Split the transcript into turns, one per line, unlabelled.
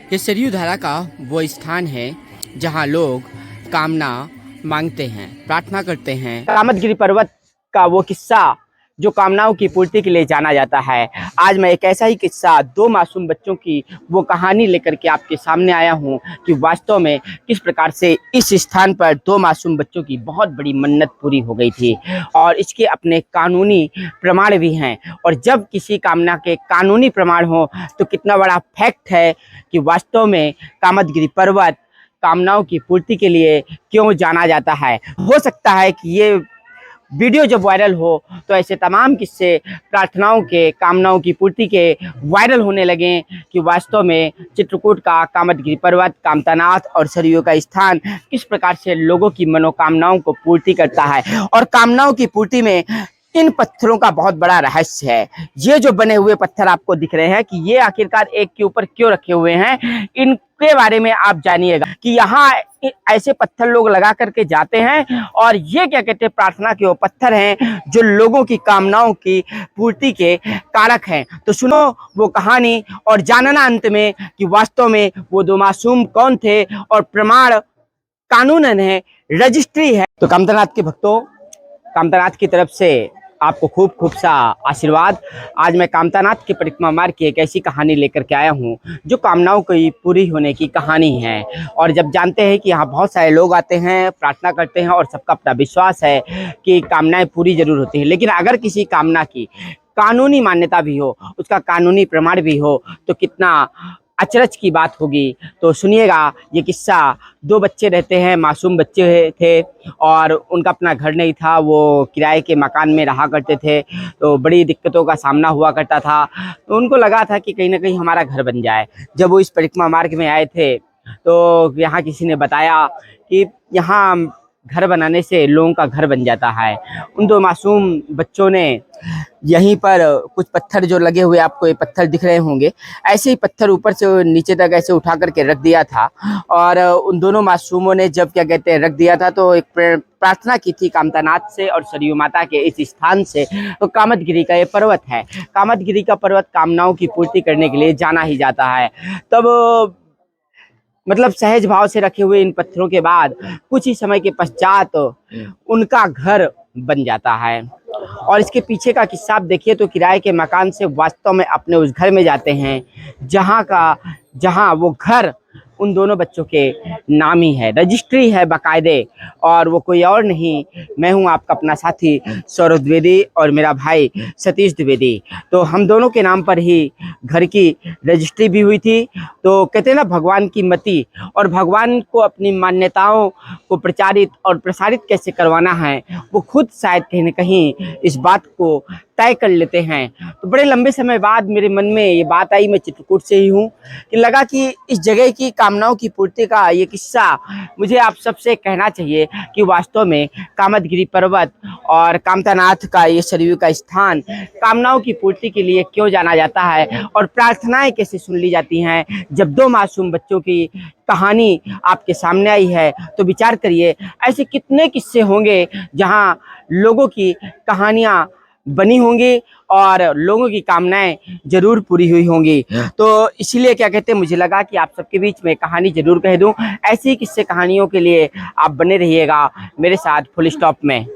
ये सरयू धारा का वो स्थान है जहाँ लोग कामना मांगते हैं, प्रार्थना करते हैं। कामदगिरि पर्वत का वो किस्सा जो कामनाओं की पूर्ति के लिए जाना जाता है। आज मैं एक ऐसा ही किस्सा, दो मासूम बच्चों की वो कहानी लेकर के आपके सामने आया हूँ कि वास्तव में किस प्रकार से इस स्थान पर दो मासूम बच्चों की बहुत बड़ी मन्नत पूरी हो गई थी और इसके अपने कानूनी प्रमाण भी हैं। और जब किसी कामना के कानूनी प्रमाण हो तो कितना बड़ा फैक्ट है कि वास्तव में कामदगिरि पर्वत कामनाओं की पूर्ति के लिए क्यों जाना जाता है। हो सकता है कि ये वीडियो जब वायरल हो तो ऐसे तमाम किस्से प्रार्थनाओं के, कामनाओं की पूर्ति के वायरल होने लगे कि वास्तव में चित्रकूट का कामदगिरि पर्वत, कामतानाथ और सरयू का स्थान किस प्रकार से लोगों की मनोकामनाओं को पूर्ति करता है। और कामनाओं की पूर्ति में इन पत्थरों का बहुत बड़ा रहस्य है। ये जो बने हुए पत्थर आपको दिख रहे हैं कि ये आखिरकार एक के ऊपर क्यों रखे हुए हैं, इनके बारे में आप जानिएगा कि यहाँ ऐसे पत्थर लोग लगा करके जाते हैं और ये क्या कहते हैं, प्रार्थना के वो पत्थर हैं जो लोगों की कामनाओं की पूर्ति के कारक हैं। तो सुनो वो कहानी और जानना अंत में कि वास्तव में वो दो मासूम कौन थे और प्रमाण कानूनन है, रजिस्ट्री है। तो कामतानाथ के भक्तों, कामतानाथ की तरफ से आपको खूब खूब सा आशीर्वाद। आज मैं कामतानाथ के परिक्रमा मार्ग की एक ऐसी कहानी लेकर के आया हूँ जो कामनाओं की पूरी होने की कहानी है। और जब जानते हैं कि यहाँ बहुत सारे लोग आते हैं, प्रार्थना करते हैं और सबका अपना विश्वास है कि कामनाएं पूरी जरूर होती हैं, लेकिन अगर किसी कामना की कानूनी मान्यता भी हो, उसका कानूनी प्रमाण भी हो तो कितना अचरज की बात होगी। तो सुनिएगा ये किस्सा। दो बच्चे रहते हैं, मासूम बच्चे थे और उनका अपना घर नहीं था, वो किराए के मकान में रहा करते थे। तो बड़ी दिक्कतों का सामना हुआ करता था। तो उनको लगा था कि कहीं ना कहीं हमारा घर बन जाए। जब वो इस परिक्रमा मार्ग में आए थे तो यहाँ किसी ने बताया कि यहाँ घर बनाने से लोगों का घर बन जाता है। उन दो मासूम बच्चों ने यहीं पर कुछ पत्थर जो लगे हुए, आपको ये पत्थर दिख रहे होंगे, ऐसे ही पत्थर ऊपर से नीचे तक ऐसे उठा करके रख दिया था। और उन दोनों मासूमों ने जब क्या कहते हैं रख दिया था तो एक प्रार्थना की थी कामतानाथ से और सरयू माता के इस स्थान से। तो कामदगिरि का ये पर्वत है। कामदगिरि का पर्वत कामनाओं की पूर्ति करने के लिए जाना ही जाता है। तब मतलब सहज भाव से रखे हुए इन पत्थरों के बाद कुछ ही समय के पश्चात उनका घर बन जाता है। और इसके पीछे का किस्सा आप देखिए तो किराए के मकान से वास्तव में अपने उस घर में जाते हैं जहां वो घर उन दोनों बच्चों के नाम ही है, रजिस्ट्री है बाकायदे। और वो कोई और नहीं, मैं हूं आपका अपना साथी सौरभ द्विवेदी और मेरा भाई सतीश द्विवेदी। तो हम दोनों के नाम पर ही घर की रजिस्ट्री भी हुई थी। तो कहते हैं ना, भगवान की मति और भगवान को अपनी मान्यताओं को प्रचारित और प्रसारित कैसे करवाना है वो खुद शायद कहीं ना कहीं इस बात को तय कर लेते हैं। तो बड़े लंबे समय बाद मेरे मन में ये बात आई, मैं चित्रकूट से ही हूँ, कि लगा कि इस जगह की कामनाओं की पूर्ति का ये किस्सा मुझे आप सबसे कहना चाहिए कि वास्तव में कामदगिरि पर्वत और कामतानाथ का ये सरयू का स्थान कामनाओं की पूर्ति के लिए क्यों जाना जाता है और प्रार्थनाएं कैसे सुन ली जाती हैं। जब दो मासूम बच्चों की कहानी आपके सामने आई है तो विचार करिए ऐसे कितने किस्से होंगे जहां लोगों की कहानियां बनी होंगी और लोगों की कामनाएं जरूर पूरी हुई होंगी। तो इसीलिए क्या कहते हैं, मुझे लगा कि आप सबके बीच में कहानी जरूर कह दूं। ऐसी किस्से कहानियों के लिए आप बने रहिएगा मेरे साथ फुल स्टॉप में।